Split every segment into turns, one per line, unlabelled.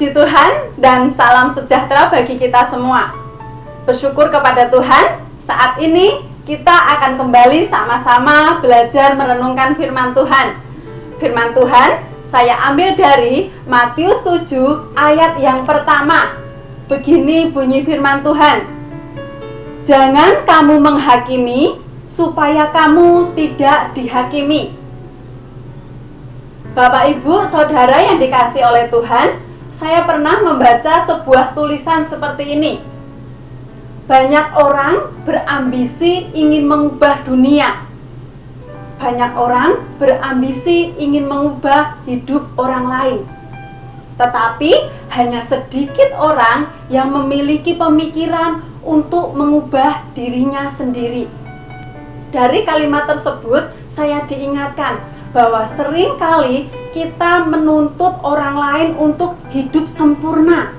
Puji Tuhan dan salam sejahtera bagi kita semua. Bersyukur kepada Tuhan, saat ini kita akan kembali sama-sama belajar merenungkan firman Tuhan. Firman Tuhan saya ambil dari Matius 7 ayat yang pertama. Begini bunyi firman Tuhan. Jangan kamu menghakimi supaya kamu tidak dihakimi. Bapak, Ibu, Saudara yang dikasihi oleh Tuhan, saya pernah membaca sebuah tulisan seperti ini. Banyak orang berambisi ingin mengubah dunia. Banyak orang berambisi ingin mengubah hidup orang lain. Tetapi hanya sedikit orang yang memiliki pemikiran untuk mengubah dirinya sendiri. Dari kalimat tersebut saya diingatkan bahwa seringkali kita menuntut orang lain untuk hidup sempurna.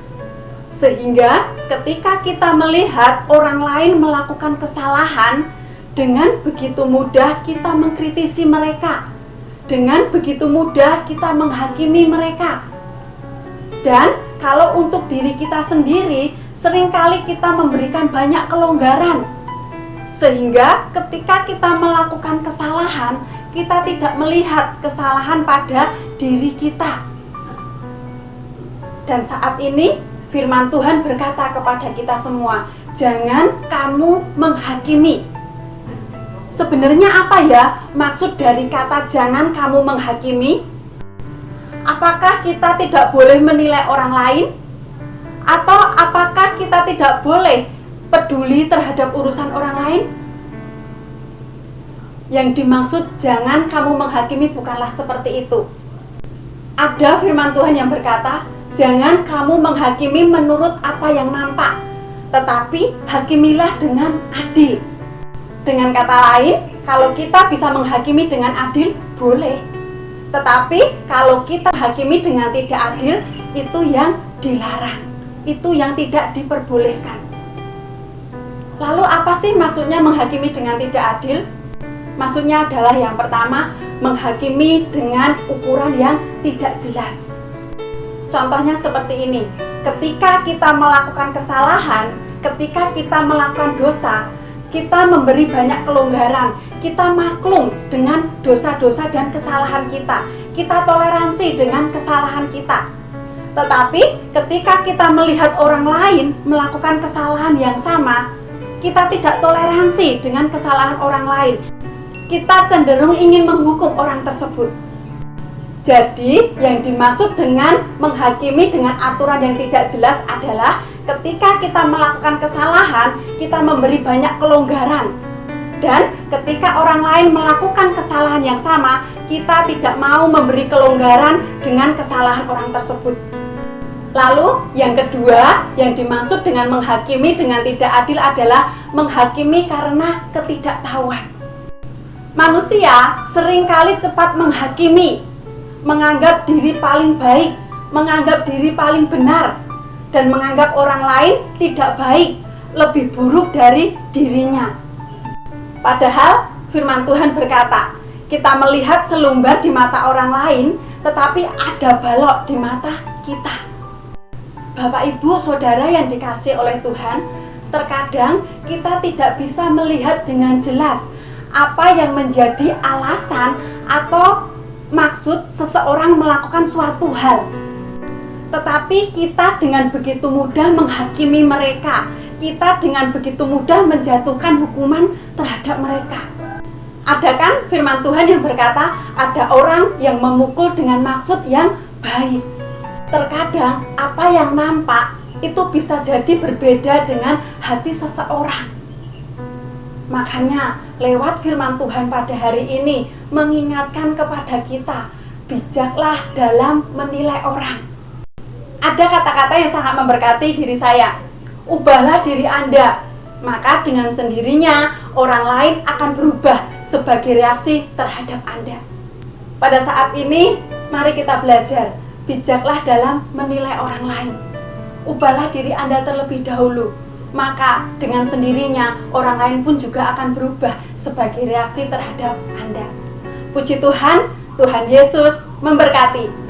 Sehingga ketika kita melihat orang lain melakukan kesalahan, dengan begitu mudah kita mengkritisi mereka. Dengan begitu mudah kita menghakimi mereka. Dan kalau untuk diri kita sendiri, seringkali kita memberikan banyak kelonggaran. Sehingga ketika kita melakukan kesalahan, kita tidak melihat kesalahan pada diri kita. Dan saat ini firman Tuhan berkata kepada kita semua, jangan kamu menghakimi. Sebenarnya apa ya maksud dari kata jangan kamu menghakimi? Apakah kita tidak boleh menilai orang lain? Atau apakah kita tidak boleh peduli terhadap urusan orang lain? Yang dimaksud jangan kamu menghakimi bukanlah seperti itu. Ada firman Tuhan yang berkata, jangan kamu menghakimi menurut apa yang nampak, tetapi hakimilah dengan adil. Dengan kata lain, kalau kita bisa menghakimi dengan adil, boleh. Tetapi kalau kita hakimi dengan tidak adil, itu yang dilarang. Itu yang tidak diperbolehkan. Lalu apa sih maksudnya menghakimi dengan tidak adil? Maksudnya adalah yang pertama, menghakimi dengan ukuran yang tidak jelas. Contohnya seperti ini, ketika kita melakukan kesalahan, ketika kita melakukan dosa, kita memberi banyak kelonggaran, kita maklum dengan dosa-dosa dan kesalahan kita, kita toleransi dengan kesalahan kita. Tetapi ketika kita melihat orang lain melakukan kesalahan yang sama, kita tidak toleransi dengan kesalahan orang lain. Kita cenderung ingin menghukum orang tersebut. Jadi, yang dimaksud dengan menghakimi dengan aturan yang tidak jelas adalah ketika kita melakukan kesalahan, kita memberi banyak kelonggaran. Dan ketika orang lain melakukan kesalahan yang sama, kita tidak mau memberi kelonggaran dengan kesalahan orang tersebut. Lalu, yang kedua, yang dimaksud dengan menghakimi dengan tidak adil adalah menghakimi karena ketidaktahuan. Manusia seringkali cepat menghakimi, menganggap diri paling baik, menganggap diri paling benar, dan menganggap orang lain tidak baik, lebih buruk dari dirinya. Padahal firman Tuhan berkata, kita melihat selumbar di mata orang lain, tetapi ada balok di mata kita. Bapak, Ibu, Saudara yang dikasihi oleh Tuhan, terkadang kita tidak bisa melihat dengan jelas apa yang menjadi alasan atau maksud seseorang melakukan suatu hal. Tetapi kita dengan begitu mudah menghakimi mereka. Kita dengan begitu mudah menjatuhkan hukuman terhadap mereka. Ada kan firman Tuhan yang berkata, ada orang yang memukul dengan maksud yang baik. Terkadang apa yang nampak itu bisa jadi berbeda dengan hati seseorang. Makanya lewat firman Tuhan pada hari ini mengingatkan kepada kita, bijaklah dalam menilai orang. Ada kata-kata yang sangat memberkati diri saya. Ubahlah diri Anda, maka dengan sendirinya orang lain akan berubah sebagai reaksi terhadap Anda. Pada saat ini, mari kita belajar, bijaklah dalam menilai orang lain. Ubahlah diri Anda terlebih dahulu, maka dengan sendirinya orang lain pun juga akan berubah sebagai reaksi terhadap Anda. Puji Tuhan, Tuhan Yesus memberkati.